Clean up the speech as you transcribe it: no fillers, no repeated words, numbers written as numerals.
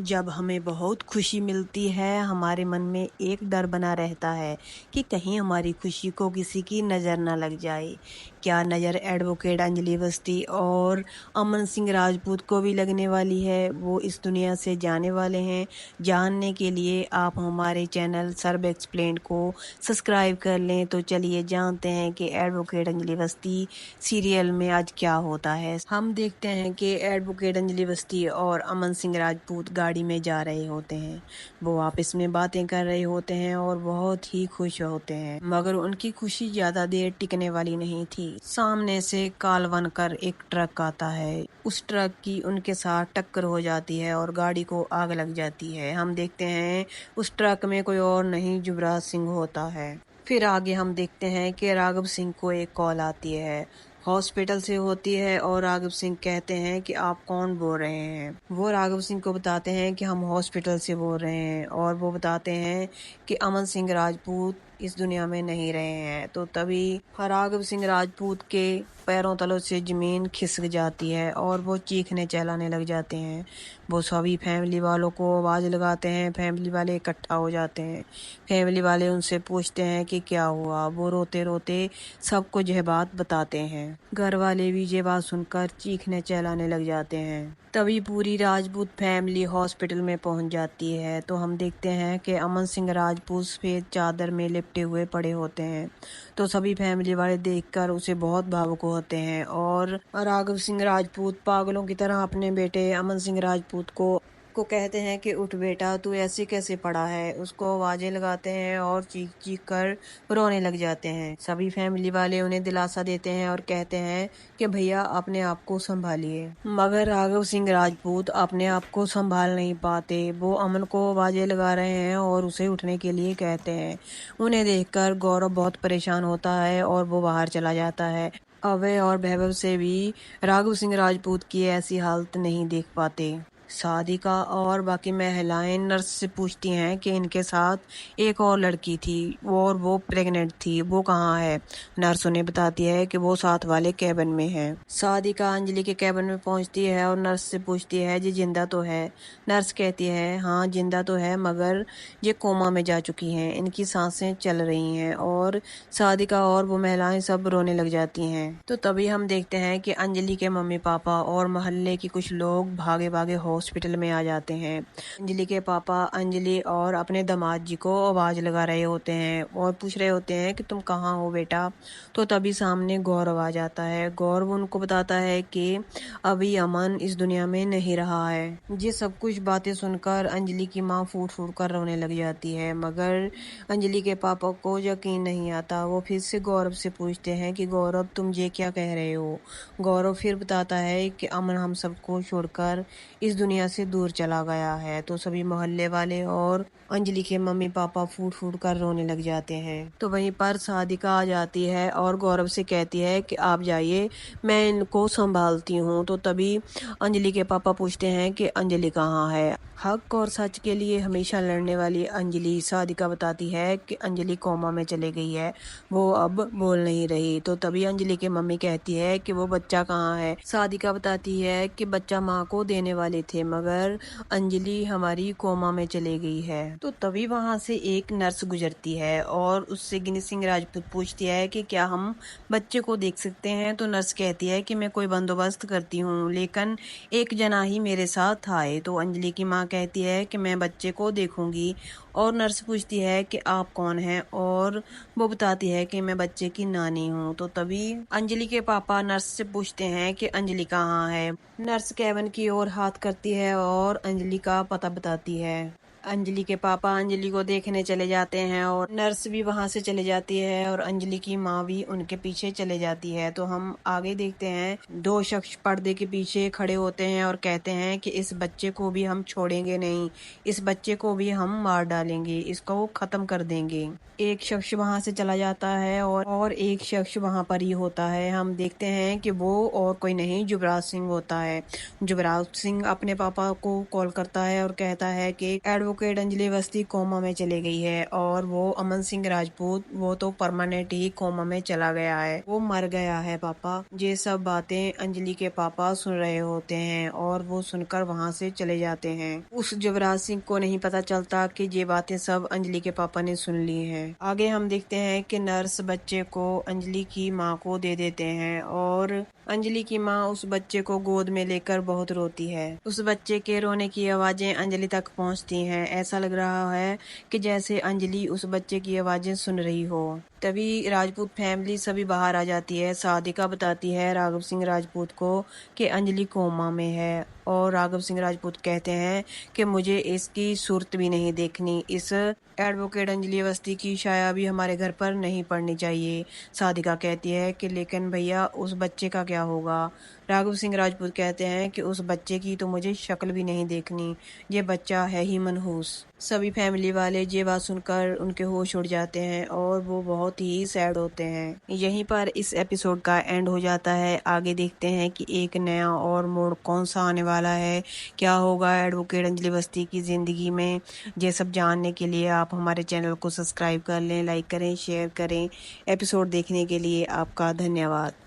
जब हमें बहुत खुशी मिलती है, हमारे मन में एक डर बना रहता है कि कहीं हमारी खुशी को किसी की नज़र ना लग जाए। क्या नज़र एडवोकेट अंजलि अवस्थी और अमन सिंह राजपूत को भी लगने वाली है? वो इस दुनिया से जाने वाले हैं। जानने के लिए आप हमारे चैनल सर्व एक्सप्लेन को सब्सक्राइब कर लें। तो चलिए जानते हैं कि एडवोकेट अंजलि अवस्थी सीरियल में आज क्या होता है। हम देखते हैं कि एडवोकेट अंजलि अवस्थी और अमन सिंह राजपूत गाड़ी में जा रहे होते हैं। वो आपस में बातें कर रहे होते हैं और बहुत ही खुश होते हैं, मगर उनकी खुशी ज्यादा देर टिकने वाली नहीं थी। सामने से काल बनकर एक ट्रक आता है। उस ट्रक की उनके साथ टक्कर हो जाती है और गाड़ी को आग लग जाती है। हम देखते हैं उस ट्रक में कोई और नहीं, युवराज सिंह होता है। फिर आगे हम देखते हैं कि राघव सिंह को एक कॉल आती है, हॉस्पिटल से होती है, और राघव सिंह कहते हैं कि आप कौन बोल रहे हैं। वो राघव सिंह को बताते हैं कि हम हॉस्पिटल से बोल रहे हैं, और वो बताते हैं कि अमन सिंह राजपूत इस दुनिया में नहीं रहे हैं। तो तभी राघव सिंह राजपूत के पैरों तलों से जमीन खिसक जाती है और वो चीखने चिल्लाने लग जाते हैं। वो सभी फैमिली वालों को आवाज़ लगाते हैं। फैमिली वाले इकट्ठा हो जाते हैं। फैमिली वाले उनसे पूछते हैं कि क्या हुआ। वो रोते रोते सबको यह बात बताते हैं। घर वाले भी ये बात सुनकर चीखने चिल्लाने लग जाते हैं। तभी पूरी राजपूत फैमिली हॉस्पिटल में पहुंच जाती है। तो हम देखते हैं कि अमन सिंह राजपूत सफेद चादर में लिपटे हुए पड़े होते हैं। तो सभी फैमिली वाले देखकर उसे बहुत भावुक होते हैं और राघव सिंह राजपूत पागलों की तरह अपने बेटे अमन सिंह राजपूत को कहते हैं कि उठ बेटा, तू ऐसे कैसे पड़ा है। उसको आवाजें लगाते हैं और चीख चीख कर रोने लग जाते हैं। सभी फैमिली वाले उन्हें दिलासा देते हैं और कहते हैं कि भैया अपने आप को संभालिए, मगर राघव सिंह राजपूत अपने आप को संभाल नहीं पाते। वो अमन को आवाजें लगा रहे हैं और उसे उठने के लिए कहते हैं। उन्हें देखकर गौरव बहुत परेशान होता है और वो बाहर चला जाता है। अभय और वैभव से भी राघव सिंह राजपूत की ऐसी हालत नहीं देख पाते। सादिका और बाकी महिलाएं नर्स से पूछती हैं कि इनके साथ एक और लड़की थी और वो प्रेग्नेंट थी, वो कहाँ है। नर्स उन्हें बताती है कि वो साथ वाले कैबिन में है। सादिका अंजलि के कैबिन में पहुंचती है और नर्स से पूछती है जी जिंदा तो है। नर्स कहती है हाँ जिंदा तो है, मगर ये कोमा में जा चुकी हैं, इनकी सांसें चल रही हैं। और सादिका और वो महिलाएं सब रोने लग जाती हैं। तो तभी हम देखते हैं कि अंजलि के मम्मी पापा और मोहल्ले के कुछ लोग भागे भागे हॉस्पिटल में आ जाते हैं। अंजलि के पापा अंजलि और अपने दामाद जी को आवाज लगा रहे होते हैं और पूछ रहे होते हैं कि तुम कहाँ हो बेटा। तो तभी सामने गौरव आ जाता है। गौरव उनको बताता है कि अभी अमन इस दुनिया में नहीं रहा है। ये सब कुछ बातें सुनकर अंजलि की माँ फूट फूट कर रोने लग जाती है, मगर अंजलि के पापा को यकीन नहीं आता। वो फिर से गौरव से पूछते हैं कि गौरव तुम ये क्या कह रहे हो। गौरव फिर बताता है कि अमन हम सबको छोड़कर इस दुनिया से दूर चला गया है। तो सभी मोहल्ले वाले और अंजलि के मम्मी पापा फूट फूट कर रोने लग जाते हैं। तो वहीं पर सादिका आ जाती है और गौरव से कहती है कि आप जाइए, मैं इनको संभालती हूँ। तो तभी अंजलि के पापा पूछते हैं कि अंजलि कहाँ है। हक और सच के लिए हमेशा लड़ने वाली अंजलि, सादिका बताती है कि अंजलि कोमा में चले गई है, वो अब बोल नहीं रही। तो तभी अंजलि की मम्मी कहती है कि वो बच्चा कहाँ है। सादिका बताती है कि बच्चा माँ को देने वाले थे, मगर अंजलि हमारी कोमा में चले गई है। तो तभी वहां से एक नर्स गुजरती है और उससे गिनी सिंह राजपूत पूछती है कि क्या हम बच्चे को देख सकते हैं। तो नर्स कहती है कि मैं कोई बंदोबस्त करती हूँ, लेकिन एक जना ही मेरे साथ आए। तो अंजलि की माँ कहती है कि मैं बच्चे को देखूंगी। और नर्स पूछती है कि आप कौन हैं, और वो बताती है कि मैं बच्चे की नानी हूँ। तो तभी अंजलि के पापा नर्स से पूछते हैं कि अंजलि कहाँ है। नर्स कैबिन की ओर हाथ करती है और अंजलि का पता बताती है। अंजलि के पापा अंजलि को देखने चले जाते हैं और नर्स भी वहां से चले जाती है और अंजलि की माँ भी उनके पीछे चले जाती है। तो हम आगे देखते हैं, दो शख्स पर्दे के पीछे खड़े होते हैं और कहते हैं कि इस बच्चे को भी हम छोड़ेंगे नहीं, इस बच्चे को भी हम मार डालेंगे, इसको खत्म कर देंगे। एक शख्स वहां से चला जाता है और एक शख्स वहां पर ही होता है। हम देखते हैं कि वो और कोई नहीं, युवराज सिंह होता है। युवराज सिंह अपने पापा को कॉल करता है और कहता है कि advocate advocate Anjali Awasthi coma में चली गई है और वो अमन सिंह राजपूत वो तो परमानेंट ही कोमा में चला गया है, वो मर गया है पापा। ये सब बातें अंजलि के पापा सुन रहे होते हैं और वो सुनकर वहाँ से चले जाते हैं। उस युवराज सिंह को नहीं पता चलता कि ये बातें सब अंजलि के पापा ने सुन ली हैं। आगे हम देखते हैं कि नर्स बच्चे को अंजलि की माँ को दे देते हैं और अंजलि की माँ उस बच्चे को गोद में लेकर बहुत रोती है। उस बच्चे के रोने की आवाजें अंजलि तक पहुँचती हैं। ऐसा लग रहा है कि जैसे अंजलि उस बच्चे की आवाजें सुन रही हो। तभी राजपूत फैमिली सभी बाहर आ जाती है। साधिका बताती है राघव सिंह राजपूत को कि अंजलि कोमा में है और राघव सिंह राजपूत कहते हैं कि मुझे इसकी सूरत भी नहीं देखनी। इस एडवोकेट अंजलि अवस्थी की छाया भी हमारे घर पर नहीं पड़नी चाहिए। साधिका कहती है कि लेकिन भैया उस बच्चे का क्या होगा। राघव सिंह राजपूत कहते हैं कि उस बच्चे की तो मुझे शक्ल भी नहीं देखनी, ये बच्चा है ही मनहूस। सभी फैमिली वाले ये बात सुनकर उनके होश उड़ जाते हैं और वो बहुत ही सैड होते हैं। यहीं पर इस एपिसोड का एंड हो जाता है। आगे देखते हैं कि एक नया और मोड़ कौन सा आने वाला है, क्या होगा एडवोकेट अंजलि अवस्थी की जिंदगी में। ये सब जानने के लिए आप हमारे चैनल को सब्सक्राइब कर लें, लाइक करें, शेयर करें। एपिसोड देखने के लिए आपका धन्यवाद।